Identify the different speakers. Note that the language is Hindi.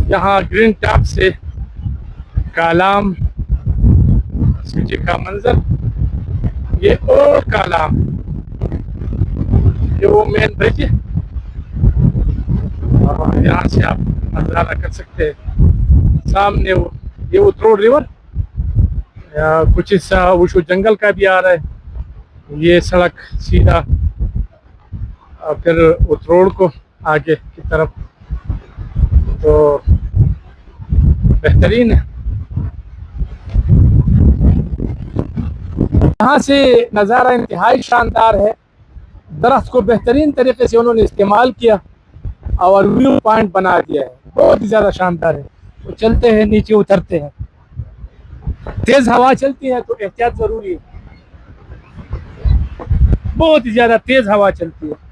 Speaker 1: यहाँ ग्रीन टॉप से कालाम सिटी का मंजर, ये और कालाम, ये वो मेन ब्रिज है और यहाँ से आप नज़ारा कर सकते हैं। सामने वो ये उतरोड़ रिवर, कुछ हिस्सा वो जंगल का भी आ रहा है। ये सड़क सीधा फिर उतरोड़ को आगे की तरफ, तो बेहतरीन है। यहाँ से नज़ारा इंतहाई शानदार है। दरख्त को बेहतरीन तरीके से उन्होंने इस्तेमाल किया और व्यू पॉइंट बना दिया है, बहुत ही ज़्यादा शानदार है। तो चलते हैं, नीचे उतरते हैं। तेज़ हवा चलती है तो एहतियात ज़रूरी है, बहुत ही ज़्यादा तेज़ हवा चलती है।